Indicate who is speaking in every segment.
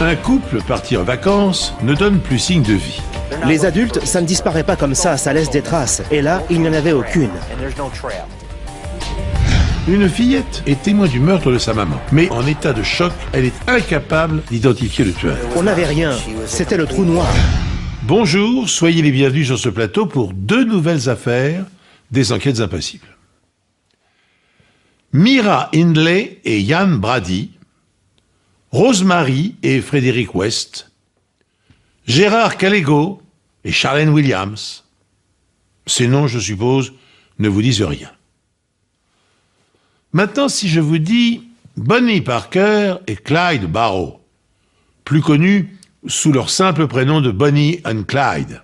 Speaker 1: Un couple parti en vacances ne donne plus signe de vie.
Speaker 2: Les adultes, ça ne disparaît pas comme ça laisse des traces. Et là, il n'y en avait aucune.
Speaker 1: Une fillette est témoin du meurtre de sa maman. Mais en état de choc, elle est incapable d'identifier le tueur.
Speaker 2: On n'avait rien. C'était le trou noir.
Speaker 1: Bonjour, soyez les bienvenus sur ce plateau pour 2 nouvelles affaires des enquêtes impossibles. Myra Hindley et Ian Brady, Rosemary et Frederick West, Gérard Calego et Charlene Williams. Ces noms, je suppose, ne vous disent rien. Maintenant, si je vous dis Bonnie Parker et Clyde Barrow, plus connus sous leur simple prénom de Bonnie and Clyde,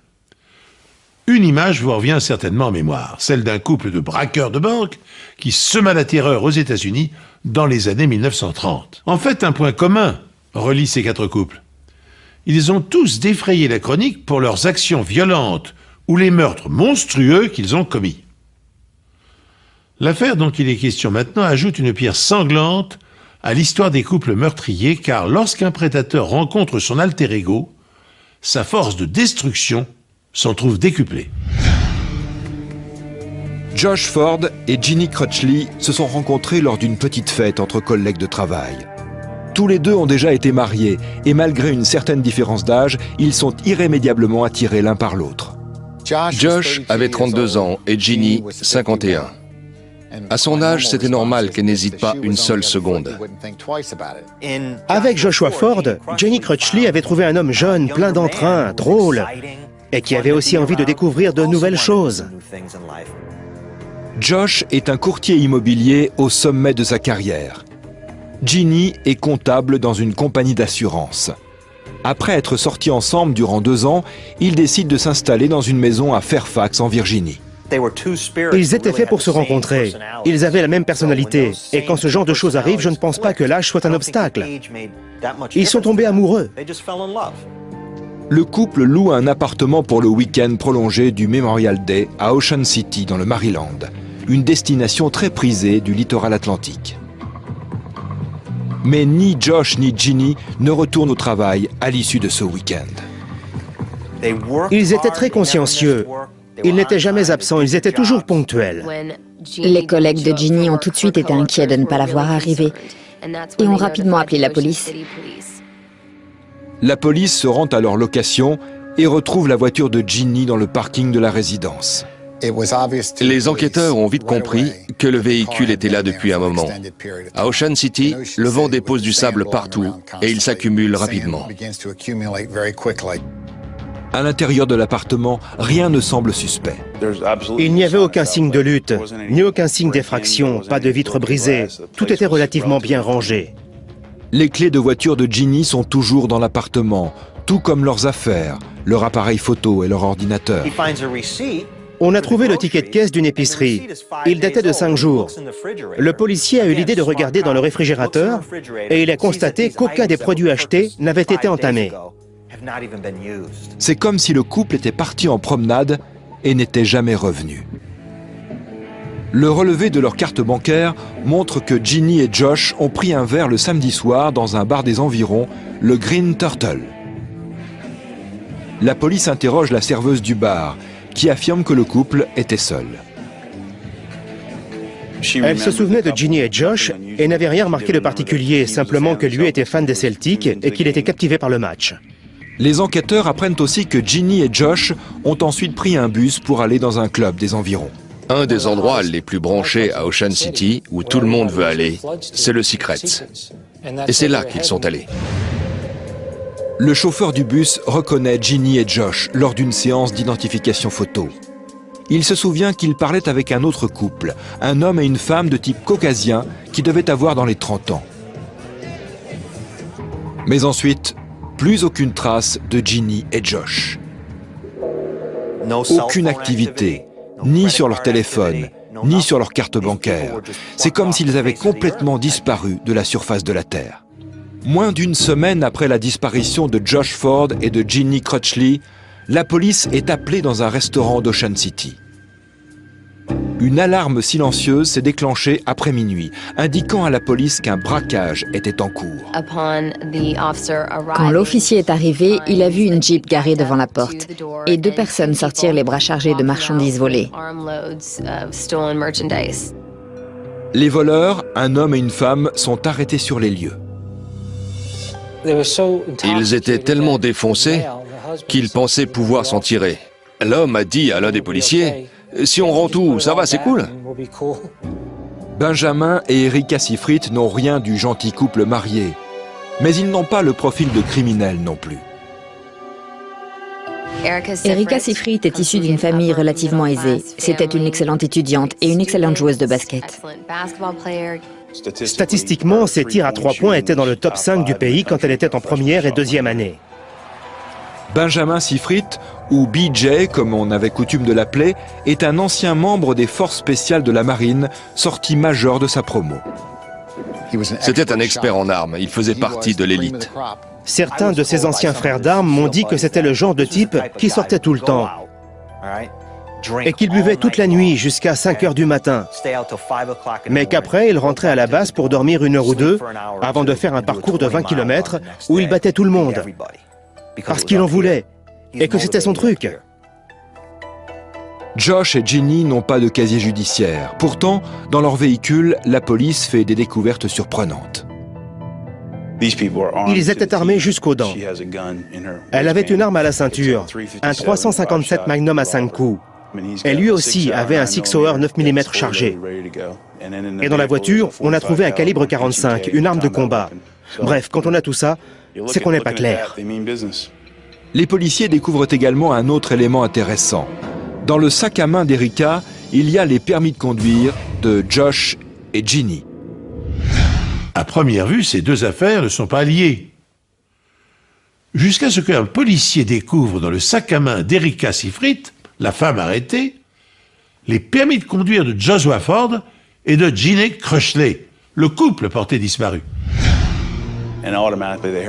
Speaker 1: une image vous revient certainement en mémoire, celle d'un couple de braqueurs de banque qui sema la terreur aux États-Unis dans les années 1930. En fait, un point commun relie ces 4 couples. Ils ont tous défrayé la chronique pour leurs actions violentes ou les meurtres monstrueux qu'ils ont commis. L'affaire dont il est question maintenant ajoute une pierre sanglante à l'histoire des couples meurtriers, car lorsqu'un prédateur rencontre son alter ego, sa force de destruction s'en trouve décuplée.
Speaker 3: Josh Ford et Ginny Crutchley se sont rencontrés lors d'une petite fête entre collègues de travail. Tous les deux ont déjà été mariés et malgré une certaine différence d'âge, ils sont irrémédiablement attirés l'un par l'autre.
Speaker 4: Josh avait 32 ans et Ginny 51. À son âge, c'était normal qu'elle n'hésite pas une seule seconde.
Speaker 2: Avec Joshua Ford, Ginny Crutchley avait trouvé un homme jeune, plein d'entrain, drôle, et qui avait aussi envie de découvrir de nouvelles choses.
Speaker 3: Josh est un courtier immobilier au sommet de sa carrière. Ginny est comptable dans une compagnie d'assurance. Après être sortis ensemble durant 2 ans, ils décident de s'installer dans une maison à Fairfax, en Virginie.
Speaker 2: Ils étaient faits pour se rencontrer. Ils avaient la même personnalité. Et quand ce genre de choses arrive, je ne pense pas que l'âge soit un obstacle. Ils sont tombés amoureux.
Speaker 3: Le couple loue un appartement pour le week-end prolongé du Memorial Day à Ocean City, dans le Maryland, une destination très prisée du littoral atlantique. Mais ni Josh ni Ginny ne retournent au travail à l'issue de ce week-end.
Speaker 2: Ils étaient très consciencieux. Ils n'étaient jamais absents, ils étaient toujours ponctuels.
Speaker 5: Les collègues de Ginny ont tout de suite été inquiets de ne pas la voir arriver et ont rapidement appelé la police.
Speaker 3: La police se rend à leur location et retrouve la voiture de Ginny dans le parking de la résidence.
Speaker 4: Les enquêteurs ont vite compris que le véhicule était là depuis un moment. À Ocean City, le vent dépose du sable partout et il s'accumule rapidement.
Speaker 3: À l'intérieur de l'appartement, rien ne semble suspect.
Speaker 2: Il n'y avait aucun signe de lutte, ni aucun signe d'effraction, pas de vitres brisées. Tout était relativement bien rangé.
Speaker 3: Les clés de voiture de Ginny sont toujours dans l'appartement, tout comme leurs affaires, leur appareil photo et leur ordinateur.
Speaker 2: On a trouvé le ticket de caisse d'une épicerie. Il datait de 5 jours. Le policier a eu l'idée de regarder dans le réfrigérateur et il a constaté qu'aucun des produits achetés n'avait été entamé.
Speaker 3: C'est comme si le couple était parti en promenade et n'était jamais revenu. Le relevé de leur carte bancaire montre que Ginny et Josh ont pris un verre le samedi soir dans un bar des environs, le Green Turtle. La police interroge la serveuse du bar, qui affirme que le couple était seul.
Speaker 2: Elle se souvenait de Ginny et Josh et n'avait rien remarqué de particulier, simplement que lui était fan des Celtics et qu'il était captivé par le match.
Speaker 3: Les enquêteurs apprennent aussi que Ginny et Josh ont ensuite pris un bus pour aller dans un club des environs.
Speaker 4: Un des endroits les plus branchés à Ocean City, où tout le monde veut aller, c'est le Secrets. Et c'est là qu'ils sont allés.
Speaker 3: Le chauffeur du bus reconnaît Ginny et Josh lors d'une séance d'identification photo. Il se souvient qu'il parlait avec un autre couple, un homme et une femme de type caucasien qui devaient avoir dans les 30 ans. Mais ensuite, plus aucune trace de Ginny et Josh. Aucune activité, ni sur leur téléphone, ni sur leur carte bancaire. C'est comme s'ils avaient complètement disparu de la surface de la Terre. Moins d'une semaine après la disparition de Josh Ford et de Ginny Crutchley, la police est appelée dans un restaurant d'Ocean City. Une alarme silencieuse s'est déclenchée après minuit, indiquant à la police qu'un braquage était en cours.
Speaker 5: Quand l'officier est arrivé, il a vu une Jeep garée devant la porte et 2 personnes sortir les bras chargés de marchandises volées.
Speaker 3: Les voleurs, un homme et une femme, sont arrêtés sur les lieux.
Speaker 4: Ils étaient tellement défoncés qu'ils pensaient pouvoir s'en tirer. L'homme a dit à l'un des policiers « Si on rend tout, ça va, c'est cool ».
Speaker 3: Benjamin et Erika Seyfried n'ont rien du gentil couple marié, mais ils n'ont pas le profil de criminels non plus.
Speaker 5: Erika Seyfried est issue d'une famille relativement aisée. C'était une excellente étudiante et une excellente joueuse de basket.
Speaker 2: Statistiquement, ses tirs à 3 points étaient dans le top 5 du pays quand elle était en première et deuxième année.
Speaker 3: Benjamin Seyfried, ou BJ comme on avait coutume de l'appeler, est un ancien membre des forces spéciales de la marine, sorti major de sa promo.
Speaker 4: C'était un expert en armes, il faisait partie de l'élite.
Speaker 2: Certains de ses anciens frères d'armes m'ont dit que c'était le genre de type qui sortait tout le temps et qu'il buvait toute la nuit jusqu'à 5 heures du matin, mais qu'après il rentrait à la base pour dormir 1 heure ou 2 avant de faire un parcours de 20 km où il battait tout le monde parce qu'il en voulait et que c'était son truc.
Speaker 3: Josh et Ginny n'ont pas de casier judiciaire. Pourtant, dans leur véhicule, la police fait des découvertes surprenantes.
Speaker 2: Ils étaient armés jusqu'aux dents. Elle avait une arme à la ceinture, un 357 Magnum à 5 coups. Et lui aussi avait un Sig Sauer 9 mm chargé. Et dans la voiture, on a trouvé un calibre 45, une arme de combat. Bref, quand on a tout ça, c'est qu'on n'est pas clair.
Speaker 3: Les policiers découvrent également un autre élément intéressant. Dans le sac à main d'Erika, il y a les permis de conduire de Josh et Ginny.
Speaker 1: À première vue, ces 2 affaires ne sont pas liées. Jusqu'à ce qu'un policier découvre dans le sac à main d'Erika Seyfried, la femme arrêtée, les permis de conduire de Joshua Ford et de Ginny Crushley, le couple porté disparu.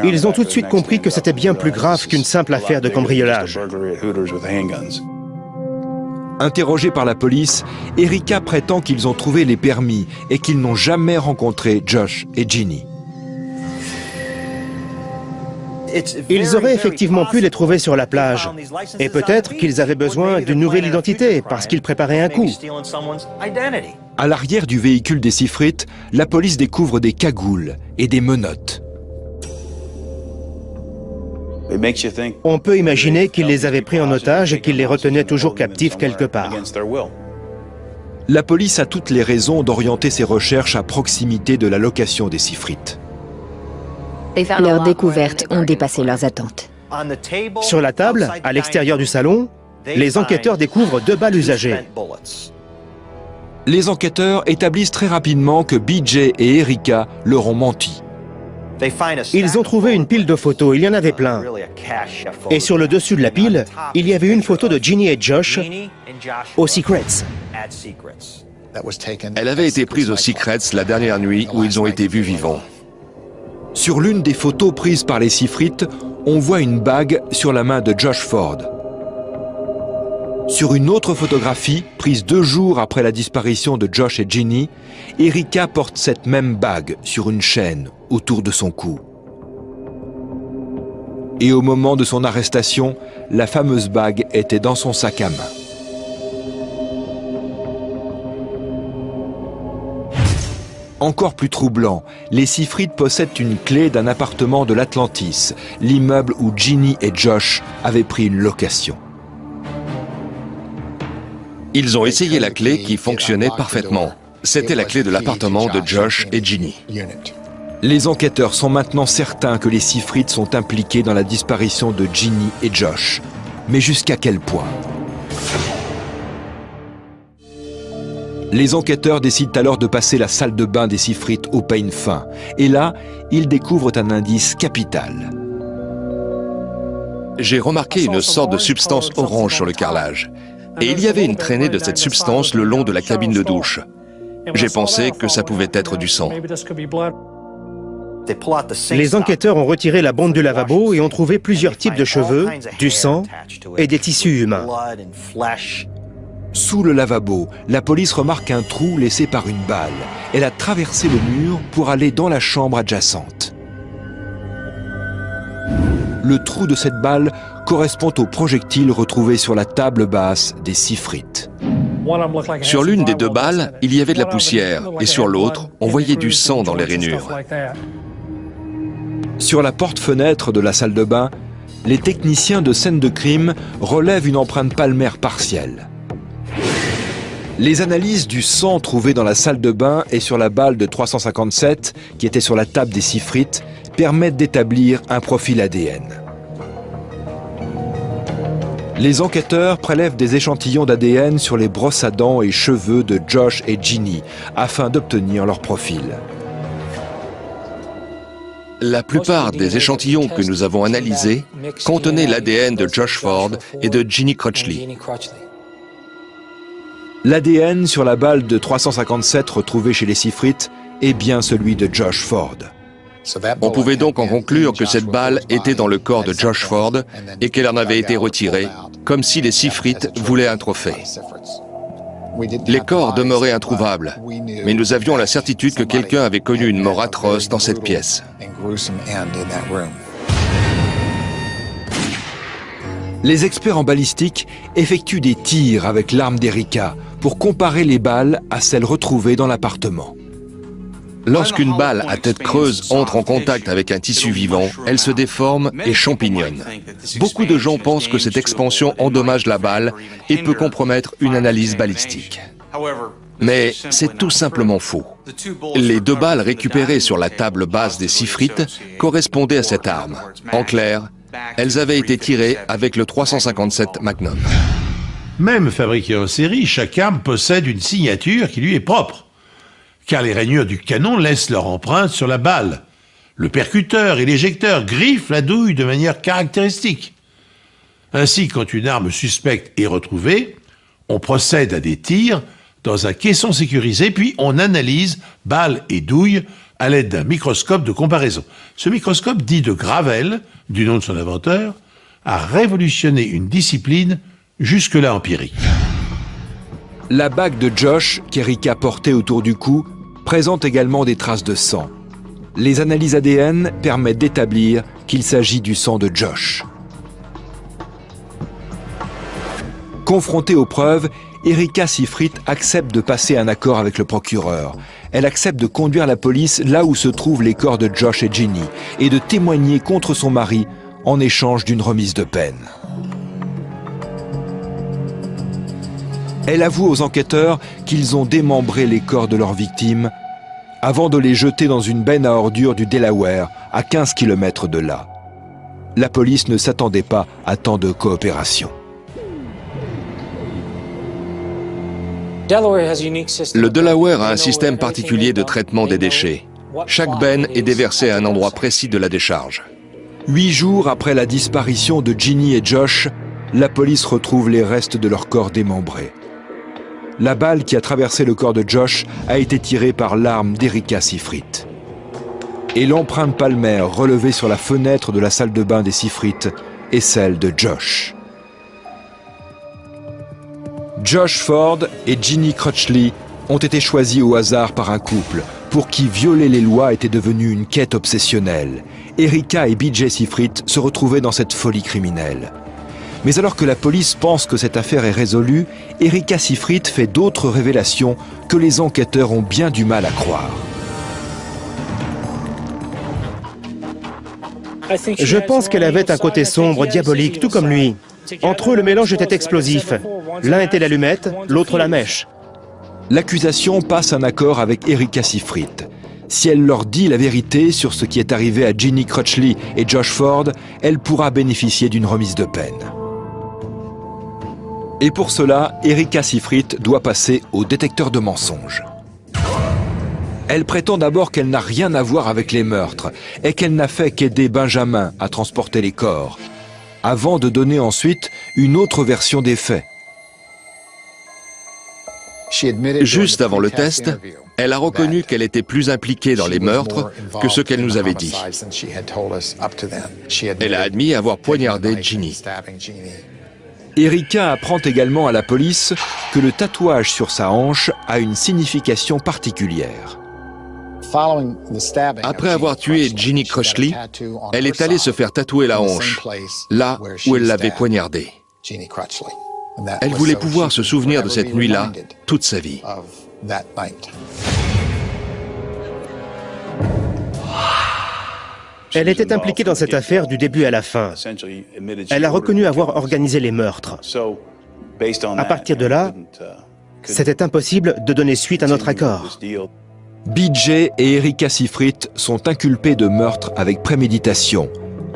Speaker 2: Ils ont tout de suite compris que c'était bien plus grave qu'une simple affaire de cambriolage.
Speaker 3: Interrogés par la police, Erika prétend qu'ils ont trouvé les permis et qu'ils n'ont jamais rencontré Josh et Ginny.
Speaker 2: Ils auraient effectivement pu les trouver sur la plage. Et peut-être qu'ils avaient besoin d'une nouvelle identité parce qu'ils préparaient un coup.
Speaker 3: À l'arrière du véhicule des Seyfried, la police découvre des cagoules et des menottes.
Speaker 2: On peut imaginer qu'ils les avaient pris en otage et qu'ils les retenaient toujours captifs quelque part.
Speaker 3: La police a toutes les raisons d'orienter ses recherches à proximité de la location des Seyfried.
Speaker 5: Leurs découvertes ont dépassé leurs attentes.
Speaker 2: Sur la table, à l'extérieur du salon, les enquêteurs découvrent 2 balles usagées.
Speaker 3: Les enquêteurs établissent très rapidement que BJ et Erika leur ont menti.
Speaker 2: Ils ont trouvé une pile de photos, il y en avait plein. Et sur le dessus de la pile, il y avait une photo de Ginny et Josh aux Secrets.
Speaker 4: Elle avait été prise aux Secrets la dernière nuit où ils ont été vus vivants.
Speaker 3: Sur l'une des photos prises par les Seyfried, on voit une bague sur la main de Josh Ford. Sur une autre photographie, prise 2 jours après la disparition de Josh et Ginny, Erika porte cette même bague sur une chaîne autour de son cou. Et au moment de son arrestation, la fameuse bague était dans son sac à main. Encore plus troublant, les Seyfried possèdent une clé d'un appartement de l'Atlantis, l'immeuble où Ginny et Josh avaient pris une location.
Speaker 4: Ils ont essayé la clé qui fonctionnait parfaitement. C'était la clé de l'appartement de Josh et Ginny.
Speaker 3: Les enquêteurs sont maintenant certains que les Seyfried sont impliqués dans la disparition de Ginny et Josh. Mais jusqu'à quel point? Les enquêteurs décident alors de passer la salle de bain des Seyfried au peigne fin. Et là, ils découvrent un indice capital.
Speaker 4: J'ai remarqué une sorte de substance orange sur le carrelage. Et il y avait une traînée de cette substance le long de la cabine de douche. J'ai pensé que ça pouvait être du sang.
Speaker 2: Les enquêteurs ont retiré la bonde du lavabo et ont trouvé plusieurs types de cheveux, du sang et des tissus humains.
Speaker 3: Sous le lavabo, la police remarque un trou laissé par une balle. Elle a traversé le mur pour aller dans la chambre adjacente. Le trou de cette balle correspond au projectile retrouvé sur la table basse des Sifrites.
Speaker 4: Sur l'une des deux balles, il y avait de la poussière, et sur l'autre, on voyait du sang dans les rainures.
Speaker 3: Sur la porte-fenêtre de la salle de bain, les techniciens de scène de crime relèvent une empreinte palmaire partielle. Les analyses du sang trouvé dans la salle de bain et sur la balle de 357, qui était sur la table des Sifrites, permettent d'établir un profil ADN. Les enquêteurs prélèvent des échantillons d'ADN sur les brosses à dents et cheveux de Josh et Ginny afin d'obtenir leur profil.
Speaker 4: La plupart des échantillons que nous avons analysés contenaient l'ADN de Josh Ford et de Ginny Crutchley.
Speaker 3: L'ADN sur la balle de 357 retrouvée chez les Sifrites est bien celui de Josh Ford.
Speaker 4: On pouvait donc en conclure que cette balle était dans le corps de Josh Ford et qu'elle en avait été retirée, comme si les Sifrites voulaient un trophée. Les corps demeuraient introuvables, mais nous avions la certitude que quelqu'un avait connu une mort atroce dans cette pièce.
Speaker 3: Les experts en balistique effectuent des tirs avec l'arme d'Erika pour comparer les balles à celles retrouvées dans l'appartement.
Speaker 4: Lorsqu'une balle à tête creuse entre en contact avec un tissu vivant, elle se déforme et champignonne. Beaucoup de gens pensent que cette expansion endommage la balle et peut compromettre une analyse balistique. Mais c'est tout simplement faux. Les deux balles récupérées sur la table basse des Sifrites correspondaient à cette arme. En clair, elles avaient été tirées avec le 357 Magnum.
Speaker 1: Même fabriquée en série, chaque arme possède une signature qui lui est propre, car les rainures du canon laissent leur empreinte sur la balle. Le percuteur et l'éjecteur griffent la douille de manière caractéristique. Ainsi, quand une arme suspecte est retrouvée, on procède à des tirs dans un caisson sécurisé, puis on analyse balles et douilles à l'aide d'un microscope de comparaison. Ce microscope, dit de Gravel, du nom de son inventeur, a révolutionné une discipline jusque-là empirique.
Speaker 3: La bague de Josh, qu'Erika portait autour du cou, présente également des traces de sang. Les analyses ADN permettent d'établir qu'il s'agit du sang de Josh. Confrontée aux preuves, Erika Sifrite accepte de passer un accord avec le procureur. Elle accepte de conduire la police là où se trouvent les corps de Josh et Ginny et de témoigner contre son mari en échange d'une remise de peine. Elle avoue aux enquêteurs qu'ils ont démembré les corps de leurs victimes avant de les jeter dans une benne à ordures du Delaware, à 15 km de là. La police ne s'attendait pas à tant de coopération.
Speaker 4: Le Delaware a un système particulier de traitement des déchets. Chaque benne est déversée à un endroit précis de la décharge.
Speaker 3: 8 jours après la disparition de Ginny et Josh, la police retrouve les restes de leur corps démembrés. La balle qui a traversé le corps de Josh a été tirée par l'arme d'Erika Sifrite. Et l'empreinte palmaire relevée sur la fenêtre de la salle de bain des Sifrites est celle de Josh. Josh Ford et Ginny Crutchley ont été choisis au hasard par un couple pour qui violer les lois était devenu une quête obsessionnelle. Erika et BJ Sifrite se retrouvaient dans cette folie criminelle. Mais alors que la police pense que cette affaire est résolue, Erika Sifrite fait d'autres révélations que les enquêteurs ont bien du mal à croire.
Speaker 2: Je pense qu'elle avait un côté sombre, diabolique, tout comme lui. Entre eux, le mélange était explosif. L'un était l'allumette, l'autre la mèche.
Speaker 3: L'accusation passe un accord avec Erika Sifrite. Si elle leur dit la vérité sur ce qui est arrivé à Ginny Crutchley et Josh Ford, elle pourra bénéficier d'une remise de peine. Et pour cela, Erika Sifrite doit passer au détecteur de mensonges. Elle prétend d'abord qu'elle n'a rien à voir avec les meurtres et qu'elle n'a fait qu'aider Benjamin à transporter les corps, avant de donner ensuite une autre version des faits.
Speaker 4: Juste avant le test, elle a reconnu qu'elle était plus impliquée dans les meurtres que ce qu'elle nous avait dit. Elle a admis avoir poignardé Ginny.
Speaker 3: Erika apprend également à la police que le tatouage sur sa hanche a une signification particulière.
Speaker 4: Après avoir tué Ginny Crutchley, elle est allée se faire tatouer la hanche, là où elle l'avait poignardée. Elle voulait pouvoir se souvenir de cette nuit-là toute sa vie.
Speaker 2: Elle était impliquée dans cette affaire du début à la fin. Elle a reconnu avoir organisé les meurtres. À partir de là, c'était impossible de donner suite à notre accord.
Speaker 3: BJ et Erika Seyfried sont inculpés de meurtre avec préméditation.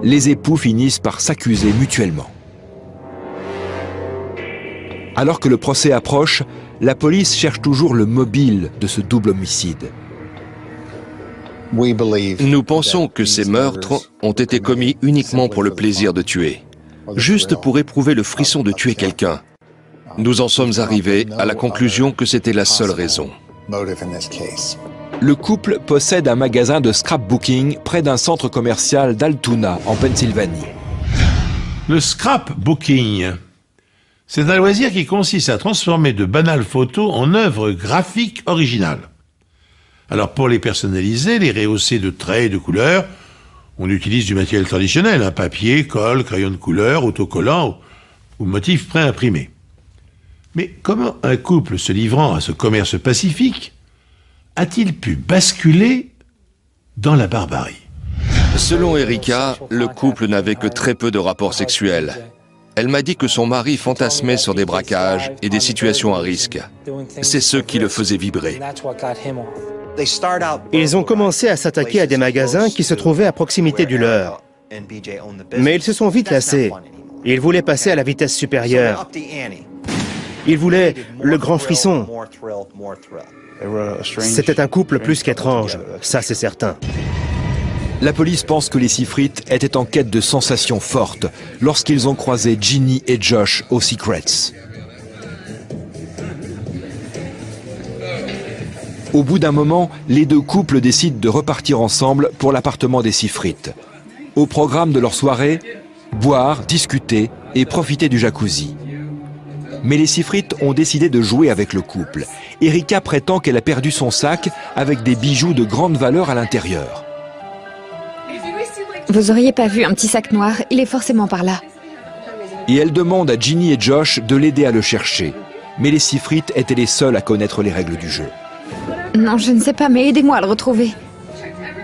Speaker 3: Les époux finissent par s'accuser mutuellement. Alors que le procès approche, la police cherche toujours le mobile de ce double homicide.
Speaker 4: Nous pensons que ces meurtres ont été commis uniquement pour le plaisir de tuer, juste pour éprouver le frisson de tuer quelqu'un. Nous en sommes arrivés à la conclusion que c'était la seule raison.
Speaker 3: Le couple possède un magasin de scrapbooking près d'un centre commercial d'Altoona, en Pennsylvanie.
Speaker 1: Le scrapbooking, c'est un loisir qui consiste à transformer de banales photos en œuvres graphiques originales. Alors pour les personnaliser, les rehausser de traits et de couleurs, on utilise du matériel traditionnel, papier, colle, crayon de couleur, autocollant ou motifs préimprimés. Mais comment un couple se livrant à ce commerce pacifique a-t-il pu basculer dans la barbarie?
Speaker 4: Selon Erika, le couple n'avait que très peu de rapports sexuels. Elle m'a dit que son mari fantasmait sur des braquages et des situations à risque. C'est ce qui le faisait vibrer.
Speaker 2: Ils ont commencé à s'attaquer à des magasins qui se trouvaient à proximité du leur. Mais ils se sont vite lassés. Ils voulaient passer à la vitesse supérieure. Ils voulaient le grand frisson. C'était un couple plus qu'étrange, ça c'est certain.
Speaker 3: La police pense que les Seyfried étaient en quête de sensations fortes lorsqu'ils ont croisé Ginny et Josh aux Secrets. Au bout d'un moment, les deux couples décident de repartir ensemble pour l'appartement des Seyfried. Au programme de leur soirée, boire, discuter et profiter du jacuzzi. Mais les Seyfried ont décidé de jouer avec le couple. Erika prétend qu'elle a perdu son sac avec des bijoux de grande valeur à l'intérieur.
Speaker 5: Vous auriez pas vu un petit sac noir? Il est forcément par là.
Speaker 3: Et elle demande à Ginny et Josh de l'aider à le chercher. Mais les Seyfried étaient les seuls à connaître les règles du jeu.
Speaker 5: Non, je ne sais pas, mais aidez-moi à le retrouver.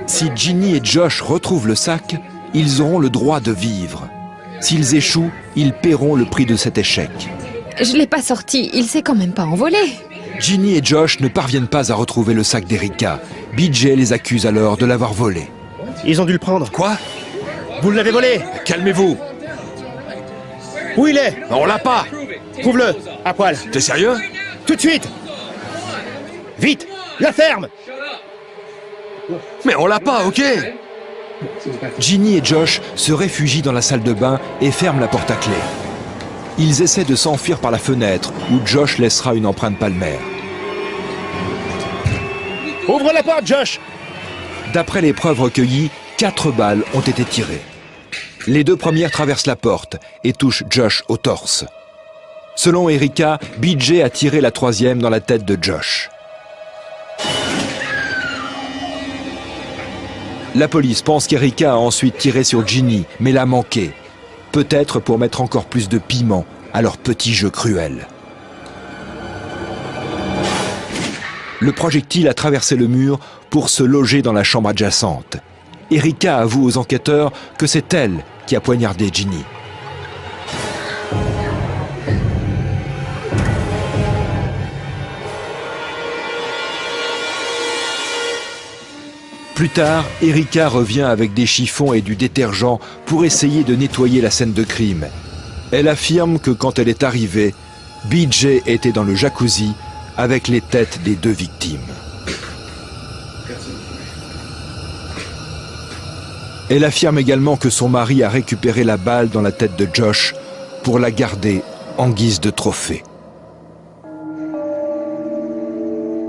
Speaker 3: Si Ginny et Josh retrouvent le sac, ils auront le droit de vivre. S'ils échouent, ils paieront le prix de cet échec.
Speaker 5: Je l'ai pas sorti, il s'est quand même pas envolé.
Speaker 3: Ginny et Josh ne parviennent pas à retrouver le sac d'Erika. BJ les accuse alors de l'avoir volé.
Speaker 2: Ils ont dû le prendre.
Speaker 3: Quoi?
Speaker 2: Vous l'avez volé?
Speaker 3: Calmez-vous.
Speaker 2: Où il est?
Speaker 3: On l'a pas.
Speaker 2: Trouve-le, à poil.
Speaker 3: T'es sérieux?
Speaker 2: Tout de suite. Vite, la ferme.
Speaker 3: Mais on l'a pas, ok? Ginny et Josh se réfugient dans la salle de bain et ferment la porte à clé. Ils essaient de s'enfuir par la fenêtre où Josh laissera une empreinte palmaire.
Speaker 2: Ouvre la porte, Josh!
Speaker 3: D'après les preuves recueillies, 4 balles ont été tirées. Les 2 premières traversent la porte et touchent Josh au torse. Selon Erika, BJ a tiré la 3e dans la tête de Josh. La police pense qu'Erika a ensuite tiré sur Ginny, mais l'a manqué. Peut-être pour mettre encore plus de piment à leur petit jeu cruel. Le projectile a traversé le mur pour se loger dans la chambre adjacente. Erika avoue aux enquêteurs que c'est elle qui a poignardé Ginny. Plus tard, Erika revient avec des chiffons et du détergent pour essayer de nettoyer la scène de crime. Elle affirme que quand elle est arrivée, BJ était dans le jacuzzi avec les têtes des 2 victimes. Elle affirme également que son mari a récupéré la balle dans la tête de Josh pour la garder en guise de trophée.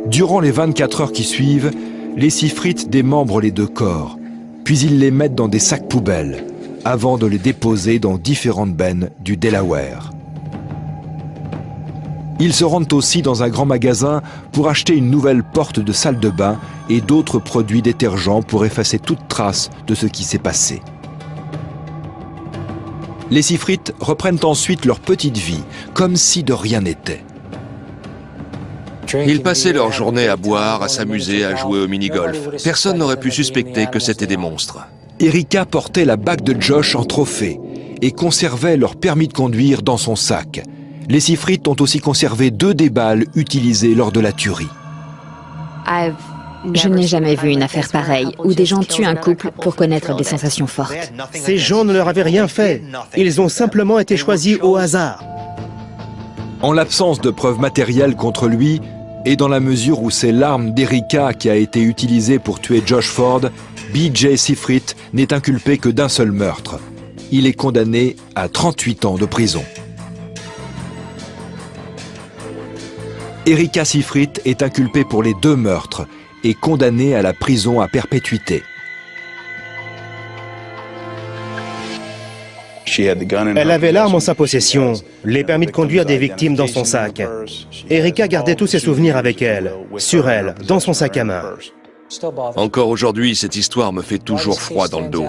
Speaker 3: Durant les 24 heures qui suivent, les Seyfried démembrent les 2 corps, puis ils les mettent dans des sacs poubelles, avant de les déposer dans différentes bennes du Delaware. Ils se rendent aussi dans un grand magasin pour acheter une nouvelle porte de salle de bain et d'autres produits détergents pour effacer toute trace de ce qui s'est passé. Les Seyfried reprennent ensuite leur petite vie, comme si de rien n'était.
Speaker 4: Ils passaient leur journée à boire, à s'amuser, à jouer au mini-golf. Personne n'aurait pu suspecter que c'était des monstres.
Speaker 3: Erika portait la bague de Josh en trophée et conservait leur permis de conduire dans son sac. Les Seyfried ont aussi conservé 2 des balles utilisées lors de la tuerie.
Speaker 5: Je n'ai jamais vu une affaire pareille, où des gens tuent un couple pour connaître des sensations fortes.
Speaker 2: Ces gens ne leur avaient rien fait. Ils ont simplement été choisis au hasard.
Speaker 3: En l'absence de preuves matérielles contre lui, et dans la mesure où c'est l'arme d'Erika qui a été utilisée pour tuer Josh Ford, B.J. Seyfried n'est inculpé que d'un seul meurtre. Il est condamné à 38 ans de prison. Erika Seyfried est inculpée pour les 2 meurtres et condamnée à la prison à perpétuité.
Speaker 2: Elle avait l'arme en sa possession, les permis de conduire des victimes dans son sac. Erika gardait tous ses souvenirs avec elle, sur elle, dans son sac à main.
Speaker 4: Encore aujourd'hui, cette histoire me fait toujours froid dans le dos.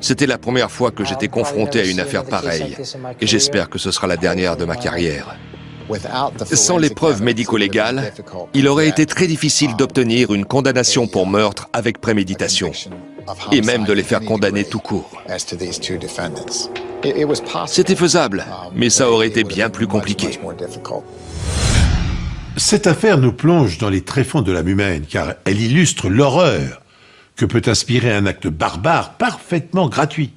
Speaker 4: C'était la première fois que j'étais confronté à une affaire pareille, et j'espère que ce sera la dernière de ma carrière. Sans les preuves médico-légales, il aurait été très difficile d'obtenir une condamnation pour meurtre avec préméditation, et même de les faire condamner tout court. C'était faisable, mais ça aurait été bien plus compliqué.
Speaker 1: Cette affaire nous plonge dans les tréfonds de l'âme humaine, car elle illustre l'horreur que peut inspirer un acte barbare parfaitement gratuit.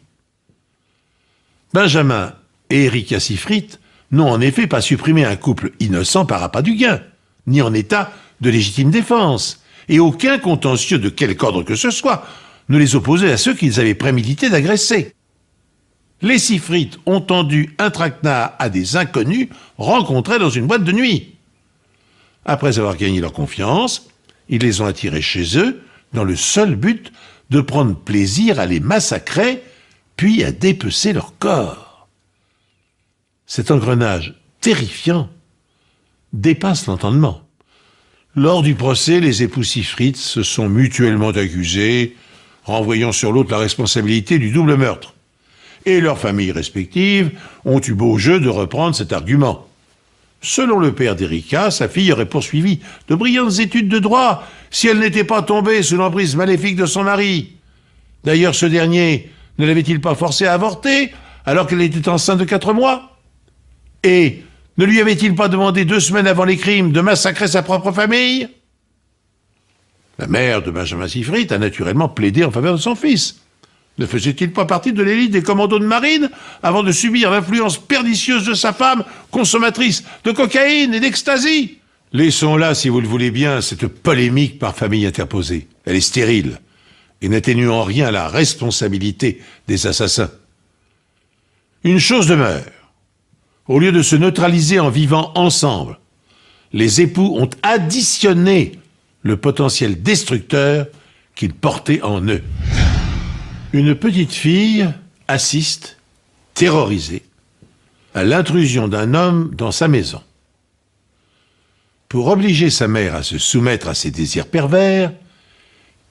Speaker 1: Benjamin et Erika Seyfried n'ont en effet pas supprimé un couple innocent par appât du gain, ni en état de légitime défense, et aucun contentieux de quelque ordre que ce soit ne les opposait à ceux qu'ils avaient prémédité d'agresser. Les Seyfried ont tendu un traquenard à des inconnus rencontrés dans une boîte de nuit. Après avoir gagné leur confiance, ils les ont attirés chez eux dans le seul but de prendre plaisir à les massacrer, puis à dépecer leur corps. Cet engrenage terrifiant dépasse l'entendement. Lors du procès, les époux Seyfried se sont mutuellement accusés, renvoyant sur l'autre la responsabilité du double meurtre. Et leurs familles respectives ont eu beau jeu de reprendre cet argument. Selon le père d'Erika, sa fille aurait poursuivi de brillantes études de droit si elle n'était pas tombée sous l'emprise maléfique de son mari. D'ailleurs, ce dernier ne l'avait-il pas forcée à avorter alors qu'elle était enceinte de 4 mois? Et ne lui avait-il pas demandé 2 semaines avant les crimes de massacrer sa propre famille? La mère de Benjamin Seyfried a naturellement plaidé en faveur de son fils. Ne faisait-il pas partie de l'élite des commandos de marine avant de subir l'influence pernicieuse de sa femme, consommatrice de cocaïne et d'ecstasy? Laissons là, si vous le voulez bien, cette polémique par famille interposée. Elle est stérile et n'atténue en rien la responsabilité des assassins. Une chose demeure. Au lieu de se neutraliser en vivant ensemble, les époux ont additionné le potentiel destructeur qu'ils portaient en eux. Une petite fille assiste, terrorisée, à l'intrusion d'un homme dans sa maison. Pour obliger sa mère à se soumettre à ses désirs pervers,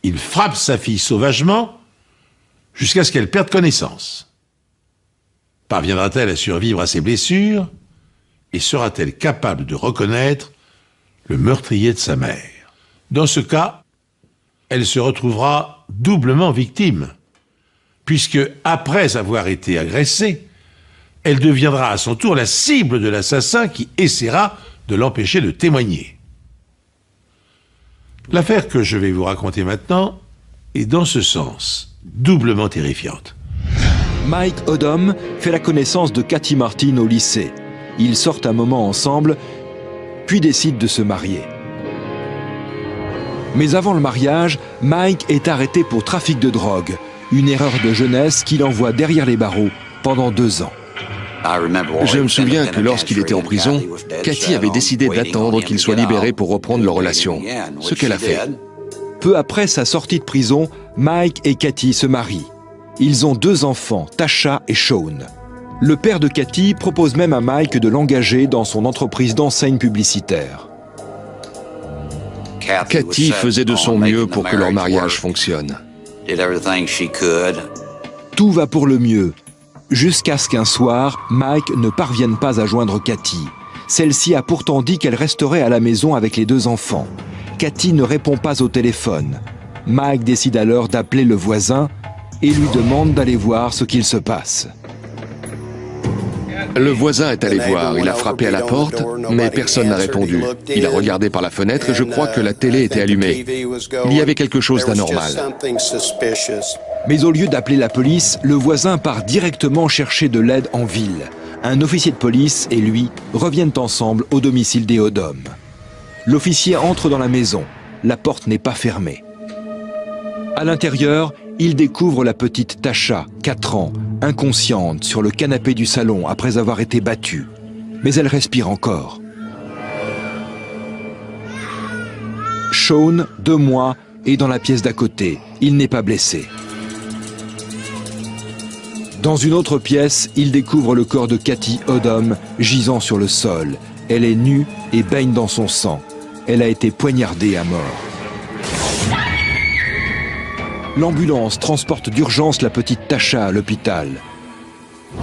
Speaker 1: il frappe sa fille sauvagement jusqu'à ce qu'elle perde connaissance. Parviendra-t-elle à survivre à ses blessures et sera-t-elle capable de reconnaître le meurtrier de sa mère? Dans ce cas, elle se retrouvera doublement victime, puisque, après avoir été agressée, elle deviendra à son tour la cible de l'assassin qui essaiera de l'empêcher de témoigner. L'affaire que je vais vous raconter maintenant est dans ce sens doublement terrifiante.
Speaker 3: Mike Odom fait la connaissance de Cathy Martin au lycée. Ils sortent un moment ensemble, puis décident de se marier. Mais avant le mariage, Mike est arrêté pour trafic de drogue, une erreur de jeunesse qui l'envoie derrière les barreaux pendant 2 ans.
Speaker 4: Je me souviens que lorsqu'il était en prison, Cathy avait décidé d'attendre qu'il soit libéré pour reprendre leur relation, ce qu'elle a fait.
Speaker 3: Peu après sa sortie de prison, Mike et Cathy se marient. Ils ont 2 enfants, Tasha et Sean. Le père de Cathy propose même à Mike de l'engager dans son entreprise d'enseigne publicitaire.
Speaker 4: Cathy faisait de son mieux pour que leur mariage fonctionne.
Speaker 3: Tout va pour le mieux, jusqu'à ce qu'un soir, Mike ne parvienne pas à joindre Cathy. Celle-ci a pourtant dit qu'elle resterait à la maison avec les 2 enfants. Cathy ne répond pas au téléphone. Mike décide alors d'appeler le voisin et lui demande d'aller voir ce qu'il se passe.
Speaker 4: Le voisin est allé voir, il a frappé à la porte, mais personne n'a répondu. Il a regardé par la fenêtre et je crois que la télé était allumée. Il y avait quelque chose d'anormal.
Speaker 3: Mais au lieu d'appeler la police, le voisin part directement chercher de l'aide en ville. Un officier de police et lui reviennent ensemble au domicile des Odom. L'officier entre dans la maison. La porte n'est pas fermée. À l'intérieur, il découvre la petite Tasha, 4 ans, inconsciente sur le canapé du salon après avoir été battue. Mais elle respire encore. Sean, 2 mois, est dans la pièce d'à côté. Il n'est pas blessé. Dans une autre pièce, il découvre le corps de Cathy Odom gisant sur le sol. Elle est nue et baigne dans son sang. Elle a été poignardée à mort. L'ambulance transporte d'urgence la petite Tasha à l'hôpital.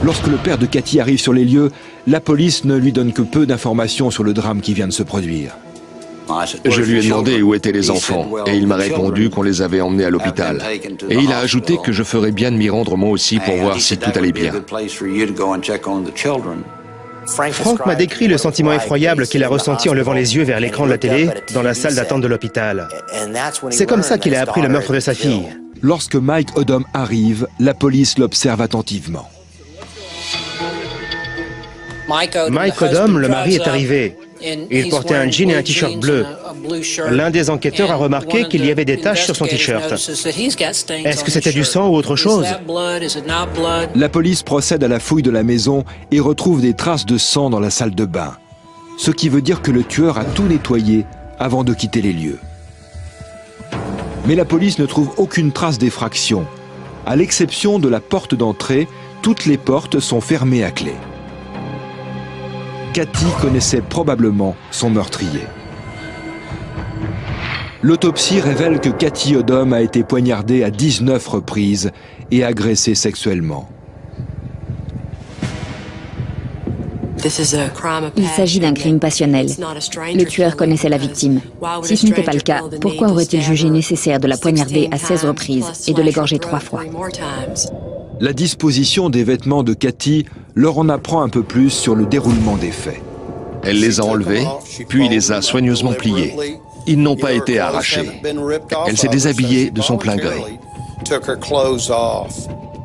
Speaker 3: Lorsque le père de Cathy arrive sur les lieux, la police ne lui donne que peu d'informations sur le drame qui vient de se produire.
Speaker 4: Je lui ai demandé où étaient les enfants et il m'a répondu qu'on les avait emmenés à l'hôpital. Et il a ajouté que je ferais bien de m'y rendre moi aussi pour voir si tout allait bien.
Speaker 2: Frank m'a décrit le sentiment effroyable qu'il a ressenti en levant les yeux vers l'écran de la télé dans la salle d'attente de l'hôpital. C'est comme ça qu'il a appris le meurtre de sa fille.
Speaker 3: Lorsque Mike Odom arrive, la police l'observe attentivement.
Speaker 2: Mike Odom, le mari, est arrivé. Il portait un jean et un t-shirt bleu. L'un des enquêteurs a remarqué qu'il y avait des taches sur son t-shirt. Est-ce que c'était du sang ou autre chose?
Speaker 3: La police procède à la fouille de la maison et retrouve des traces de sang dans la salle de bain. Ce qui veut dire que le tueur a tout nettoyé avant de quitter les lieux. Mais la police ne trouve aucune trace d'effraction. À l'exception de la porte d'entrée, toutes les portes sont fermées à clé. Cathy connaissait probablement son meurtrier. L'autopsie révèle que Cathy Odom a été poignardée à 19 reprises et agressée sexuellement.
Speaker 5: Il s'agit d'un crime passionnel. Le tueur connaissait la victime. Si ce n'était pas le cas, pourquoi aurait-il jugé nécessaire de la poignarder à 16 reprises et de l'égorger 3 fois?
Speaker 3: La disposition des vêtements de Cathy leur en apprend un peu plus sur le déroulement des faits.
Speaker 4: Elle les a enlevés, puis les a soigneusement pliés. Ils n'ont pas été arrachés. Elle s'est déshabillée de son plein gré.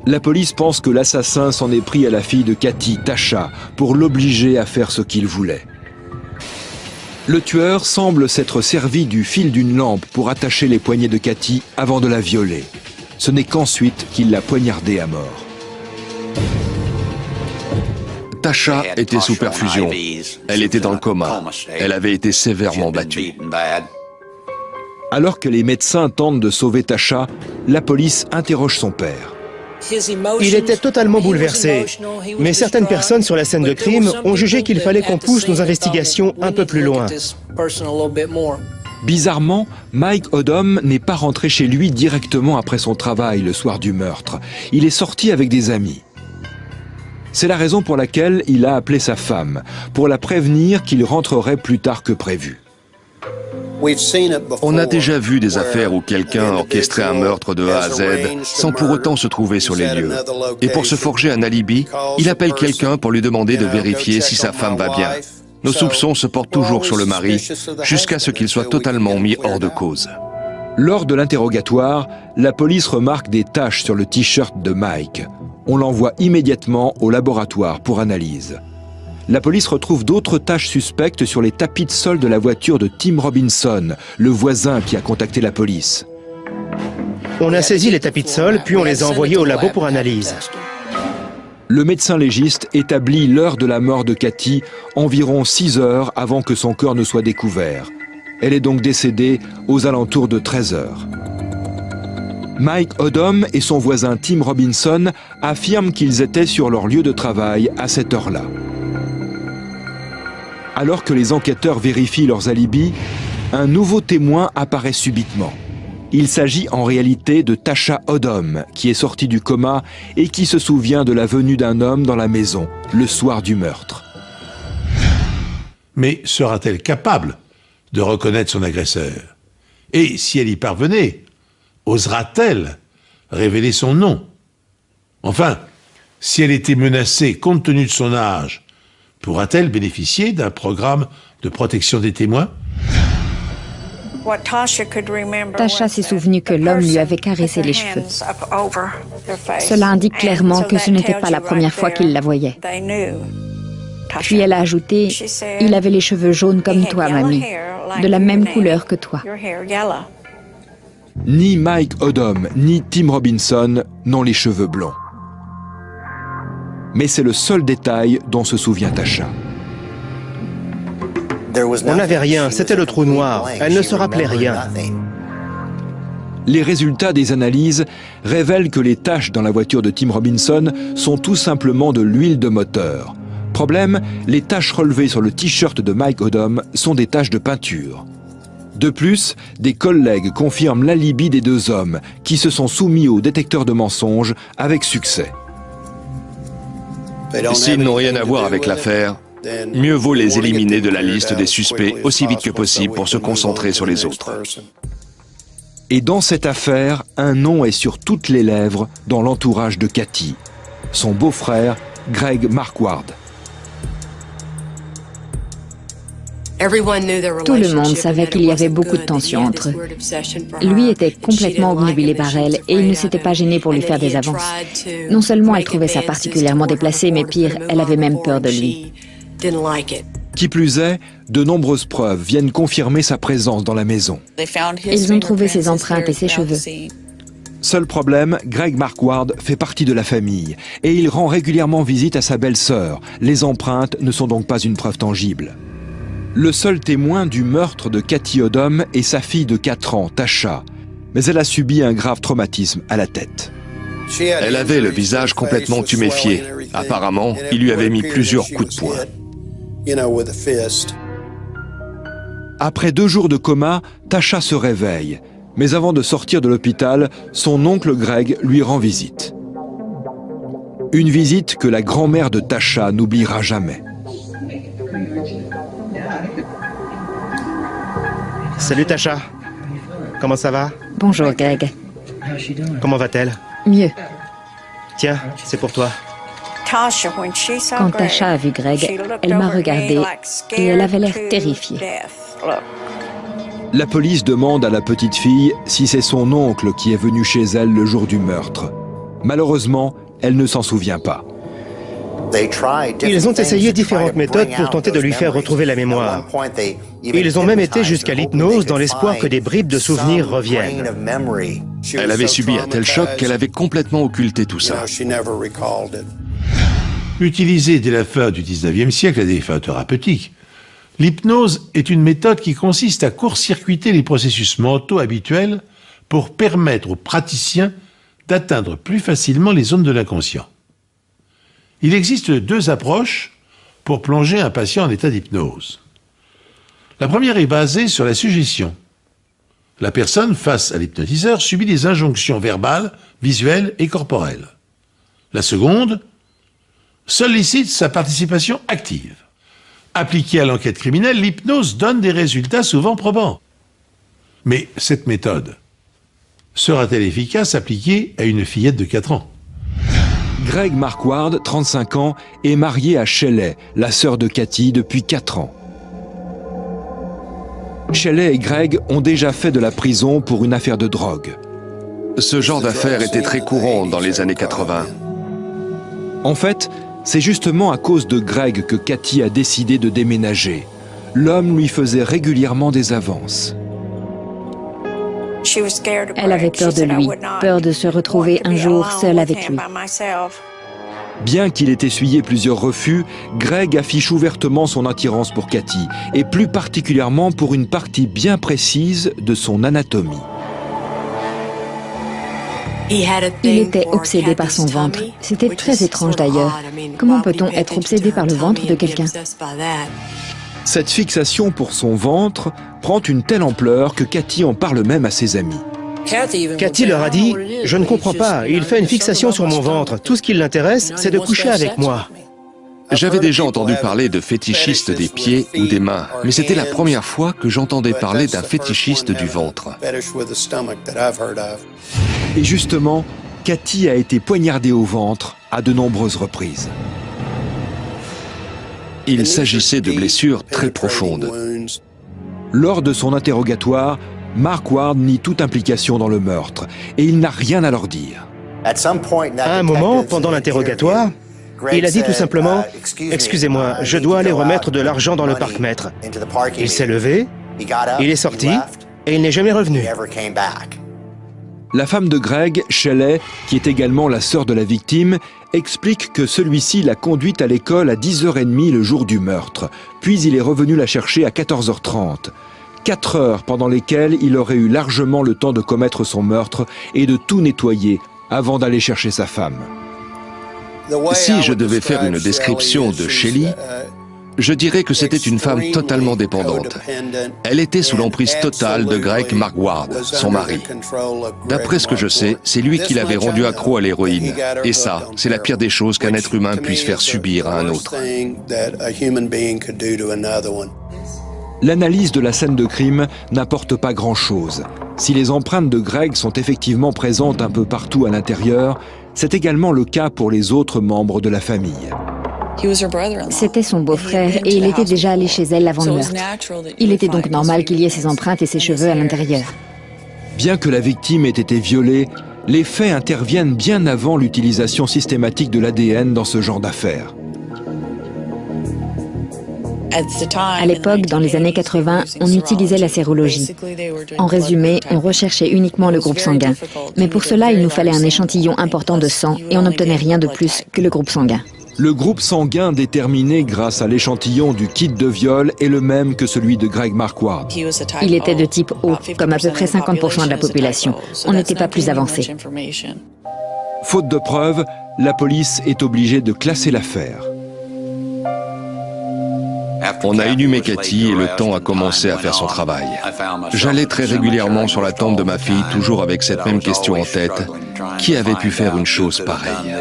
Speaker 3: La police pense que l'assassin s'en est pris à la fille de Cathy, Tasha, pour l'obliger à faire ce qu'il voulait. Le tueur semble s'être servi du fil d'une lampe pour attacher les poignets de Cathy avant de la violer. Ce n'est qu'ensuite qu'il l'a poignardée à mort.
Speaker 4: Tasha était sous perfusion. Elle était dans le coma. Elle avait été sévèrement battue.
Speaker 3: Alors que les médecins tentent de sauver Tasha, la police interroge son père.
Speaker 2: Il était totalement bouleversé. Mais certaines personnes sur la scène de crime ont jugé qu'il fallait qu'on pousse nos investigations un peu plus loin.
Speaker 3: Bizarrement, Mike Odom n'est pas rentré chez lui directement après son travail le soir du meurtre. Il est sorti avec des amis. C'est la raison pour laquelle il a appelé sa femme, pour la prévenir qu'il rentrerait plus tard que prévu.
Speaker 4: On a déjà vu des affaires où quelqu'un orchestrait un meurtre de A à Z sans pour autant se trouver sur les lieux. Et pour se forger un alibi, il appelle quelqu'un pour lui demander de vérifier si sa femme va bien. Nos soupçons se portent toujours sur le mari, jusqu'à ce qu'il soit totalement mis hors de cause.
Speaker 3: Lors de l'interrogatoire, la police remarque des taches sur le t-shirt de Mike. On l'envoie immédiatement au laboratoire pour analyse. La police retrouve d'autres taches suspectes sur les tapis de sol de la voiture de Tim Robinson, le voisin qui a contacté la police.
Speaker 2: On a saisi les tapis de sol, puis on les a envoyés au labo pour analyse.
Speaker 3: Le médecin légiste établit l'heure de la mort de Cathy, environ 6 heures avant que son corps ne soit découvert. Elle est donc décédée aux alentours de 13 heures. Mike Odom et son voisin Tim Robinson affirment qu'ils étaient sur leur lieu de travail à cette heure-là. Alors que les enquêteurs vérifient leurs alibis, un nouveau témoin apparaît subitement. Il s'agit en réalité de Tasha Odom, qui est sortie du coma et qui se souvient de la venue d'un homme dans la maison, le soir du meurtre.
Speaker 1: Mais sera-t-elle capable de reconnaître son agresseur? Et si elle y parvenait, osera-t-elle révéler son nom? Enfin, si elle était menacée compte tenu de son âge, pourra-t-elle bénéficier d'un programme de protection des témoins?
Speaker 5: Tasha s'est souvenu que l'homme lui avait caressé les cheveux. Cela indique clairement que ce n'était pas la première fois qu'il la voyait. Puis elle a ajouté « Il avait les cheveux jaunes comme toi, mamie, de la même couleur que toi. »
Speaker 3: Ni Mike Odom ni Tim Robinson n'ont les cheveux blonds. Mais c'est le seul détail dont se souvient Tasha.
Speaker 2: On n'avait rien, c'était le trou noir. Elle ne se rappelait rien.
Speaker 3: Les résultats des analyses révèlent que les taches dans la voiture de Tim Robinson sont tout simplement de l'huile de moteur. Problème, les taches relevées sur le t-shirt de Mike Odom sont des taches de peinture. De plus, des collègues confirment l'alibi des deux hommes qui se sont soumis au détecteur de mensonges avec succès.
Speaker 4: S'ils n'ont rien à voir avec l'affaire, mieux vaut les éliminer de la liste des suspects aussi vite que possible pour se concentrer sur les autres.
Speaker 3: Et dans cette affaire, un nom est sur toutes les lèvres dans l'entourage de Cathy, son beau-frère Greg Marquardt.
Speaker 5: Tout le monde savait qu'il y avait beaucoup de tension entre eux. Lui était complètement obnubilé par elle et il ne s'était pas gêné pour lui faire des avances. Non seulement elle trouvait ça particulièrement déplacé, mais pire, elle avait même peur de lui.
Speaker 3: Qui plus est, de nombreuses preuves viennent confirmer sa présence dans la maison.
Speaker 5: Ils ont trouvé ses empreintes et ses cheveux.
Speaker 3: Seul problème, Greg Marquardt fait partie de la famille et il rend régulièrement visite à sa belle-sœur. Les empreintes ne sont donc pas une preuve tangible. Le seul témoin du meurtre de Cathy Odom est sa fille de 4 ans, Tasha. Mais elle a subi un grave traumatisme à la tête.
Speaker 4: Elle avait le visage complètement tuméfié. Apparemment, il lui avait mis plusieurs coups de poing.
Speaker 3: Après 2 jours de coma, Tasha se réveille. Mais avant de sortir de l'hôpital, son oncle Greg lui rend visite. Une visite que la grand-mère de Tasha n'oubliera jamais.
Speaker 2: Salut Tasha. Comment ça va?
Speaker 5: Bonjour Greg.
Speaker 2: Comment va-t-elle?
Speaker 5: Mieux.
Speaker 2: Tiens, c'est pour toi.
Speaker 5: Quand Tasha a vu Greg, elle m'a regardée et elle avait l'air terrifiée.
Speaker 3: La police demande à la petite fille si c'est son oncle qui est venu chez elle le jour du meurtre. Malheureusement, elle ne s'en souvient pas.
Speaker 2: Ils ont essayé différentes méthodes pour tenter de lui faire retrouver la mémoire. Ils ont même été jusqu'à l'hypnose dans l'espoir que des bribes de souvenirs reviennent.
Speaker 4: Elle avait subi un tel choc qu'elle avait complètement occulté tout ça.
Speaker 1: Utilisée dès la fin du XIXe siècle à des fins thérapeutiques, l'hypnose est une méthode qui consiste à court-circuiter les processus mentaux habituels pour permettre aux praticiens d'atteindre plus facilement les zones de l'inconscient. Il existe 2 approches pour plonger un patient en état d'hypnose. La première est basée sur la suggestion. La personne, face à l'hypnotiseur, subit des injonctions verbales, visuelles et corporelles. La seconde sollicite sa participation active. Appliquée à l'enquête criminelle, l'hypnose donne des résultats souvent probants. Mais cette méthode sera-t-elle efficace appliquée à une fillette de 4 ans?
Speaker 3: Greg Marquardt, 35 ans, est marié à Shelley, la sœur de Cathy, depuis 4 ans. Shelley et Greg ont déjà fait de la prison pour une affaire de drogue.
Speaker 4: Ce genre d'affaire était très courant dans les années 80.
Speaker 3: En fait, c'est justement à cause de Greg que Cathy a décidé de déménager. L'homme lui faisait régulièrement des avances.
Speaker 5: Elle avait peur de lui, peur de se retrouver un jour seule avec lui.
Speaker 3: Bien qu'il ait essuyé plusieurs refus, Greg affiche ouvertement son attirance pour Cathy, et plus particulièrement pour une partie bien précise de son anatomie.
Speaker 5: Il était obsédé par son ventre. C'était très étrange d'ailleurs. Comment peut-on être obsédé par le ventre de quelqu'un?
Speaker 3: Cette fixation pour son ventre prend une telle ampleur que Kathy en parle même à ses amis.
Speaker 2: Cathy leur a dit « Je ne comprends pas, il fait une fixation sur mon ventre. Tout ce qui l'intéresse, c'est de coucher avec moi. »
Speaker 4: J'avais déjà entendu parler de fétichistes des pieds ou des mains, mais c'était la première fois que j'entendais parler d'un fétichiste du ventre.
Speaker 3: Et justement, Kathy a été poignardée au ventre à de nombreuses reprises.
Speaker 4: Il s'agissait de blessures très profondes.
Speaker 3: Lors de son interrogatoire, Mark Ward nie toute implication dans le meurtre et il n'a rien à leur dire.
Speaker 2: À un moment, pendant l'interrogatoire, il a dit tout simplement « Excusez-moi, je dois aller remettre de l'argent dans le parc-mètre. » Il s'est levé, il est sorti et il n'est jamais revenu.
Speaker 3: La femme de Greg, Shelley, qui est également la sœur de la victime, explique que celui-ci l'a conduite à l'école à 10h30 le jour du meurtre, puis il est revenu la chercher à 14h30. 4 heures pendant lesquelles il aurait eu largement le temps de commettre son meurtre et de tout nettoyer avant d'aller chercher sa femme.
Speaker 4: Si je devais faire une description de Shelley, je dirais que c'était une femme totalement dépendante. Elle était sous l'emprise totale de Greg Mark Ward, son mari. D'après ce que je sais, c'est lui qui l'avait rendu accro à l'héroïne. Et ça, c'est la pire des choses qu'un être humain puisse faire subir à un autre.
Speaker 3: L'analyse de la scène de crime n'apporte pas grand-chose. Si les empreintes de Greg sont effectivement présentes un peu partout à l'intérieur, c'est également le cas pour les autres membres de la famille.
Speaker 5: C'était son beau-frère et il était déjà allé chez elle avant le meurtre. Il était donc normal qu'il y ait ses empreintes et ses cheveux à l'intérieur.
Speaker 3: Bien que la victime ait été violée, les faits interviennent bien avant l'utilisation systématique de l'ADN dans ce genre d'affaires.
Speaker 5: À l'époque, dans les années 80, on utilisait la sérologie. En résumé, on recherchait uniquement le groupe sanguin. Mais pour cela, il nous fallait un échantillon important de sang et on n'obtenait rien de plus que le groupe sanguin.
Speaker 3: Le groupe sanguin déterminé grâce à l'échantillon du kit de viol est le même que celui de Greg Mark Ward.
Speaker 5: Il était de type O, comme à peu près 50% de la population. On n'était pas plus avancé.
Speaker 3: Faute de preuves, la police est obligée de classer l'affaire.
Speaker 4: On a inhumé Kathy et le temps a commencé à faire son travail. J'allais très régulièrement sur la tombe de ma fille, toujours avec cette même question en tête. Qui avait pu faire une chose pareille?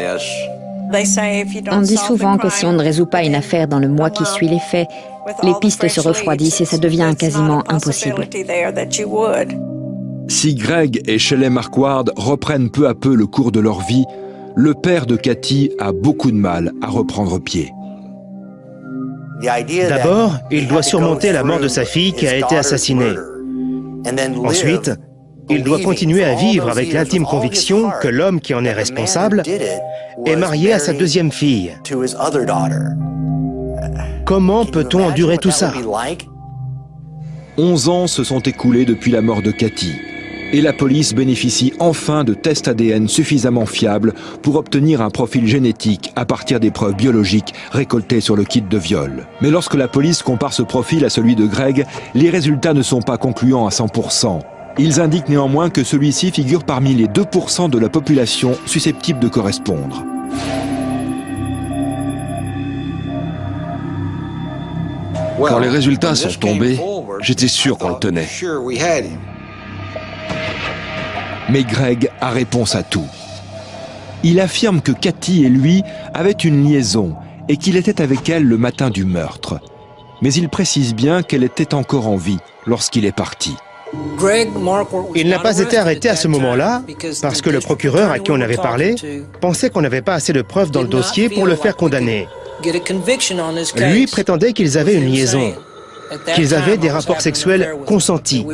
Speaker 5: On dit souvent que si on ne résout pas une affaire dans le mois qui suit les faits, les pistes se refroidissent et ça devient quasiment impossible.
Speaker 3: Si Greg et Shelley Mark Ward reprennent peu à peu le cours de leur vie, le père de Kathy a beaucoup de mal à reprendre pied.
Speaker 2: D'abord, il doit surmonter la mort de sa fille qui a été assassinée. Ensuite, il doit continuer à vivre avec l'intime conviction que l'homme qui en est responsable est marié à sa deuxième fille. Comment peut-on endurer tout ça?
Speaker 3: 11 ans se sont écoulés depuis la mort de Kathy. Et la police bénéficie enfin de tests ADN suffisamment fiables pour obtenir un profil génétique à partir des preuves biologiques récoltées sur le kit de viol. Mais lorsque la police compare ce profil à celui de Greg, les résultats ne sont pas concluants à 100%. Ils indiquent néanmoins que celui-ci figure parmi les 2% de la population susceptible de correspondre.
Speaker 4: Quand les résultats sont tombés, j'étais sûr qu'on le tenait.
Speaker 3: Mais Greg a réponse à tout. Il affirme que Kathy et lui avaient une liaison et qu'il était avec elle le matin du meurtre. Mais il précise bien qu'elle était encore en vie lorsqu'il est parti.
Speaker 2: Il n'a pas été arrêté à ce moment-là parce que le procureur à qui on avait parlé pensait qu'on n'avait pas assez de preuves dans le dossier pour le faire condamner. Lui prétendait qu'ils avaient une liaison, qu'ils avaient des rapports sexuels consentis.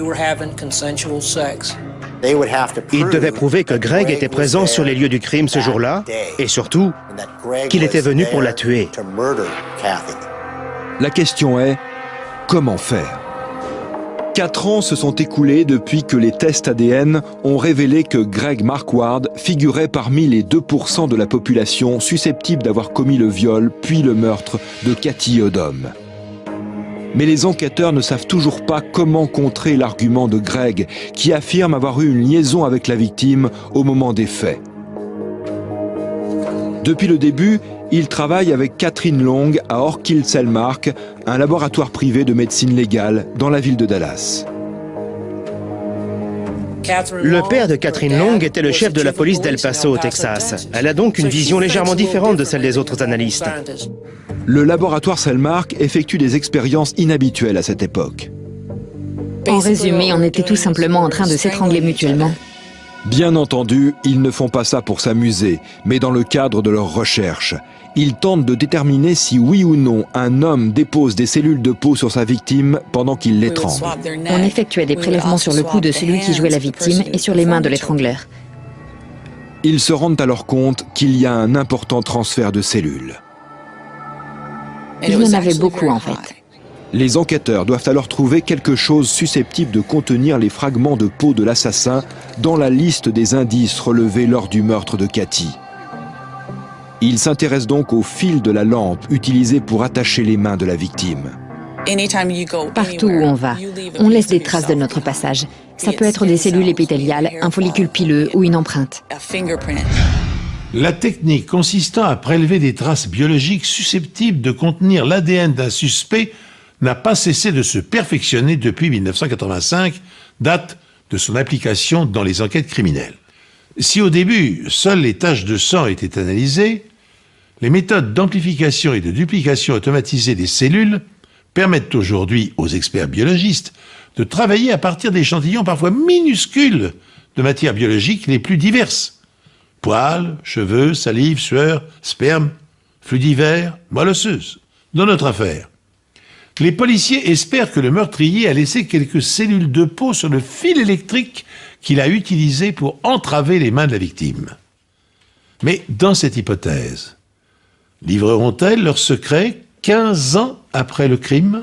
Speaker 2: Il devait prouver que Greg était présent sur les lieux du crime ce jour-là et surtout qu'il était venu pour la tuer.
Speaker 3: La question est, comment faire? 4 ans se sont écoulés depuis que les tests ADN ont révélé que Greg Mark Ward figurait parmi les 2% de la population susceptible d'avoir commis le viol puis le meurtre de Kathy Odom. Mais les enquêteurs ne savent toujours pas comment contrer l'argument de Greg, qui affirme avoir eu une liaison avec la victime au moment des faits. Depuis le début, il travaille avec Catherine Long à Orchil-Selmark, un laboratoire privé de médecine légale dans la ville de Dallas.
Speaker 2: Le père de Catherine Long était le chef de la police d'El Paso, au Texas. Elle a donc une vision légèrement différente de celle des autres analystes.
Speaker 3: Le laboratoire Selmark effectue des expériences inhabituelles à cette époque.
Speaker 5: En résumé, on était tout simplement en train de s'étrangler mutuellement.
Speaker 3: Bien entendu, ils ne font pas ça pour s'amuser, mais dans le cadre de leurs recherches. Ils tentent de déterminer si oui ou non un homme dépose des cellules de peau sur sa victime pendant qu'il l'étrangle.
Speaker 5: On effectuait des prélèvements sur le cou de celui qui jouait la victime et sur les mains de l'étrangleur.
Speaker 3: Ils se rendent alors compte qu'il y a un important transfert de cellules.
Speaker 5: Il y en avait beaucoup en fait.
Speaker 3: Les enquêteurs doivent alors trouver quelque chose susceptible de contenir les fragments de peau de l'assassin dans la liste des indices relevés lors du meurtre de Cathy. Ils s'intéressent donc au fil de la lampe utilisé pour attacher les mains de la victime.
Speaker 5: Partout où on va, on laisse des traces de notre passage. Ça peut être des cellules épithéliales, un follicule pileux ou une empreinte.
Speaker 1: La technique consistant à prélever des traces biologiques susceptibles de contenir l'ADN d'un suspect n'a pas cessé de se perfectionner depuis 1985, date de son application dans les enquêtes criminelles. Si au début, seules les taches de sang étaient analysées, les méthodes d'amplification et de duplication automatisée des cellules permettent aujourd'hui aux experts biologistes de travailler à partir d'échantillons parfois minuscules de matières biologiques les plus diverses. Poils, cheveux, salive, sueur, sperme, flux divers, moelle osseuse. Dans notre affaire, les policiers espèrent que le meurtrier a laissé quelques cellules de peau sur le fil électrique qu'il a utilisé pour entraver les mains de la victime. Mais dans cette hypothèse, livreront-elles leur secret 15 ans après le crime ?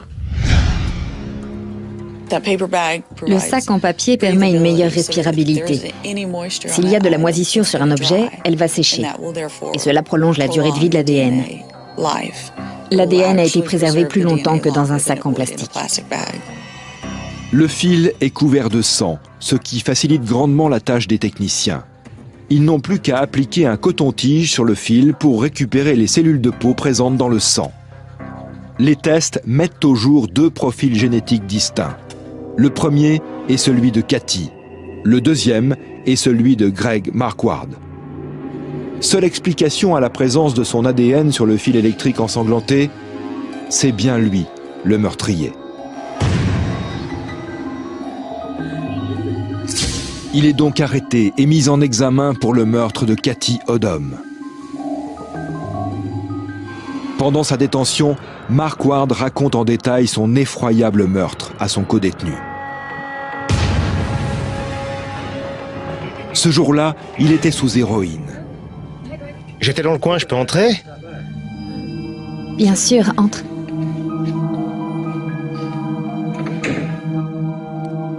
Speaker 5: Le sac en papier permet une meilleure respirabilité. S'il y a de la moisissure sur un objet, elle va sécher. Et cela prolonge la durée de vie de l'ADN. L'ADN a été préservé plus longtemps que dans un sac en plastique.
Speaker 3: Le fil est couvert de sang, ce qui facilite grandement la tâche des techniciens. Ils n'ont plus qu'à appliquer un coton-tige sur le fil pour récupérer les cellules de peau présentes dans le sang. Les tests mettent au jour deux profils génétiques distincts. Le premier est celui de Cathy. Le deuxième est celui de Greg Marquardt. Seule explication à la présence de son ADN sur le fil électrique ensanglanté, c'est bien lui, le meurtrier. Il est donc arrêté et mis en examen pour le meurtre de Cathy Odom. Pendant sa détention, Marquardt raconte en détail son effroyable meurtre à son codétenu. Ce jour-là, il était sous héroïne.
Speaker 2: J'étais dans le coin, je peux entrer?
Speaker 5: Bien sûr, entre.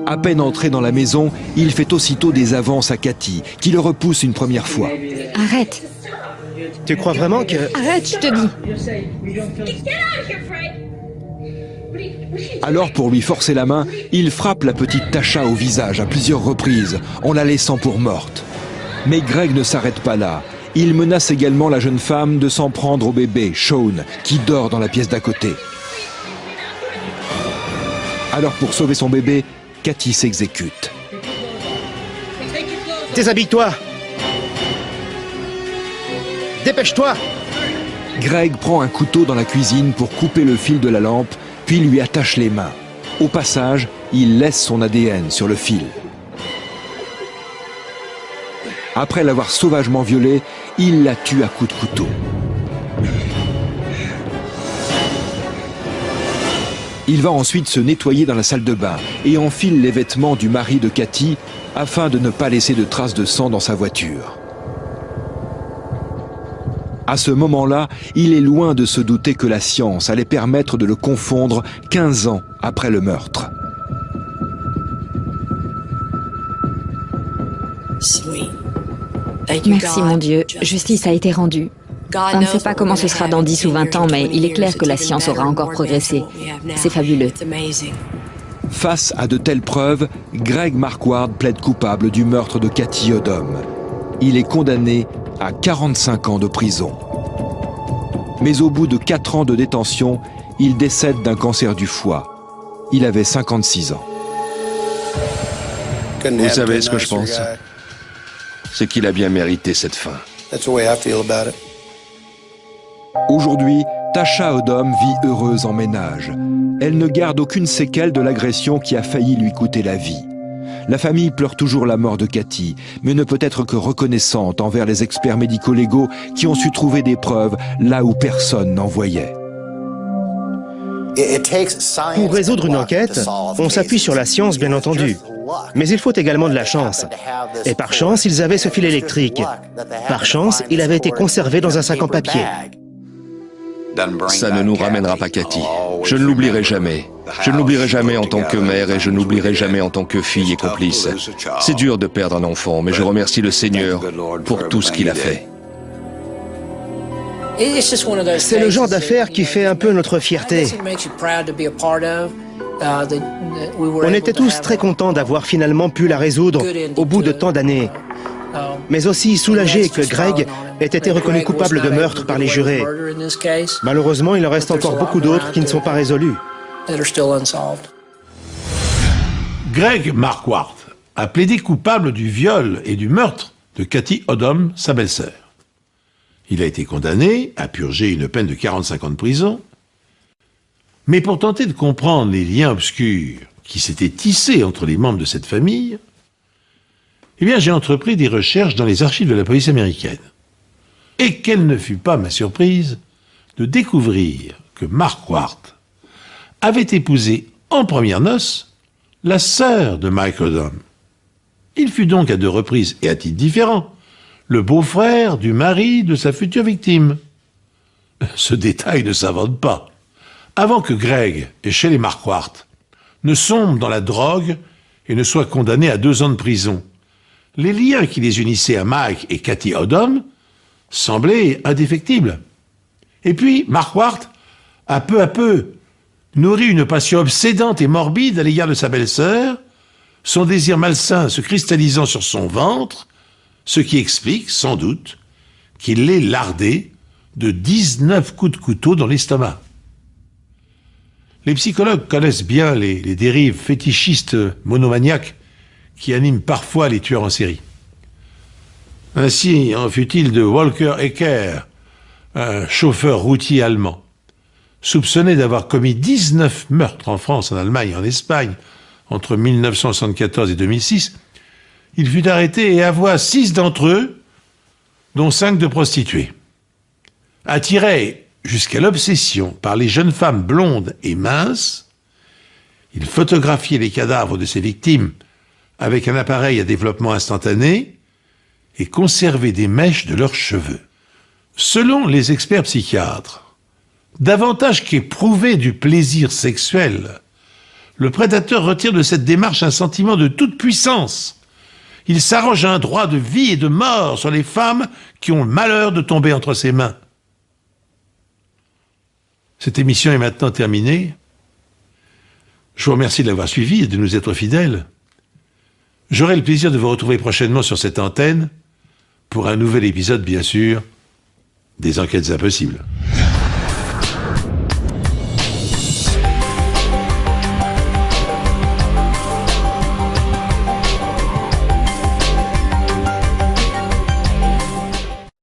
Speaker 3: À peine entré dans la maison, il fait aussitôt des avances à Cathy, qui le repousse une première fois.
Speaker 5: Arrête.
Speaker 2: Tu crois vraiment que...
Speaker 5: Arrête, je te dis.
Speaker 3: Alors, pour lui forcer la main, il frappe la petite Tasha au visage à plusieurs reprises, en la laissant pour morte. Mais Greg ne s'arrête pas là. Il menace également la jeune femme de s'en prendre au bébé, Sean, qui dort dans la pièce d'à côté. Alors, pour sauver son bébé, Cathy s'exécute.
Speaker 2: Déshabille-toi! Dépêche-toi!
Speaker 3: Greg prend un couteau dans la cuisine pour couper le fil de la lampe, puis lui attache les mains. Au passage, il laisse son ADN sur le fil. Après l'avoir sauvagement violée, il la tue à coups de couteau. Il va ensuite se nettoyer dans la salle de bain et enfile les vêtements du mari de Cathy afin de ne pas laisser de traces de sang dans sa voiture. À ce moment-là, il est loin de se douter que la science allait permettre de le confondre 15 ans après le meurtre.
Speaker 5: Merci mon Dieu, justice a été rendue. On ne sait pas comment ce sera dans 10 ou 20 ans, mais il est clair que la science aura encore progressé. C'est fabuleux.
Speaker 3: Face à de telles preuves, Greg Marquardt plaide coupable du meurtre de Cathy Odom. Il est condamné à 45 ans de prison. Mais au bout de 4 ans de détention, il décède d'un cancer du foie. Il avait 56 ans.
Speaker 4: Vous savez ce que je pense? C'est qu'il a bien mérité cette fin.
Speaker 3: Aujourd'hui, Tasha Odom vit heureuse en ménage. Elle ne garde aucune séquelle de l'agression qui a failli lui coûter la vie. La famille pleure toujours la mort de Cathy, mais ne peut être que reconnaissante envers les experts médico-légaux qui ont su trouver des preuves là où personne n'en voyait.
Speaker 2: Pour résoudre une enquête, on s'appuie sur la science, bien entendu. Mais il faut également de la chance. Et par chance, ils avaient ce fil électrique. Par chance, il avait été conservé dans un sac en papier.
Speaker 4: Ça ne nous ramènera pas Cathy. Je ne l'oublierai jamais. Je ne l'oublierai jamais en tant que mère et je n'oublierai jamais en tant que fille et complice. C'est dur de perdre un enfant, mais je remercie le Seigneur pour tout ce qu'il a fait.
Speaker 2: C'est le genre d'affaire qui fait un peu notre fierté. On était tous très contents d'avoir finalement pu la résoudre au bout de tant d'années. Mais aussi soulagés que Greg ait été reconnu coupable de meurtre par les jurés. Malheureusement, il en reste encore beaucoup d'autres qui ne sont pas résolus.
Speaker 1: Greg Marquardt a plaidé coupable du viol et du meurtre de Cathy Odom, sa belle-sœur. Il a été condamné à purger une peine de 45 ans de prison. Mais pour tenter de comprendre les liens obscurs qui s'étaient tissés entre les membres de cette famille, eh bien, j'ai entrepris des recherches dans les archives de la police américaine. Et quelle ne fut pas ma surprise de découvrir que Marquardt avait épousé en premières noces la sœur de Mike Odom. Il fut donc à 2 reprises et à titres différents le beau-frère du mari de sa future victime. Ce détail ne s'invente pas. Avant que Greg et Shelley Marquardt ne sombrent dans la drogue et ne soient condamnés à 2 ans de prison, les liens qui les unissaient à Mike et Cathy Odom semblaient indéfectibles. Et puis, Marquardt a peu à peu nourri une passion obsédante et morbide à l'égard de sa belle-sœur, son désir malsain se cristallisant sur son ventre, ce qui explique, sans doute, qu'il l'ait lardée de 19 coups de couteau dans l'estomac. Les psychologues connaissent bien les dérives fétichistes monomaniaques qui animent parfois les tueurs en série. Ainsi en fut-il de Walker Ecker, un chauffeur routier allemand, soupçonné d'avoir commis 19 meurtres en France, en Allemagne et en Espagne entre 1974 et 2006. Il fut arrêté et avoua 6 d'entre eux, dont 5 de prostituées. Attiré jusqu'à l'obsession par les jeunes femmes blondes et minces, il photographiait les cadavres de ses victimes avec un appareil à développement instantané et conservait des mèches de leurs cheveux. Selon les experts psychiatres, davantage qu'éprouver du plaisir sexuel, le prédateur retire de cette démarche un sentiment de toute puissance. Il s'arroge un droit de vie et de mort sur les femmes qui ont le malheur de tomber entre ses mains. Cette émission est maintenant terminée. Je vous remercie de l'avoir suivie et de nous être fidèles. J'aurai le plaisir de vous retrouver prochainement sur cette antenne pour un nouvel épisode, bien sûr, des Enquêtes Impossibles.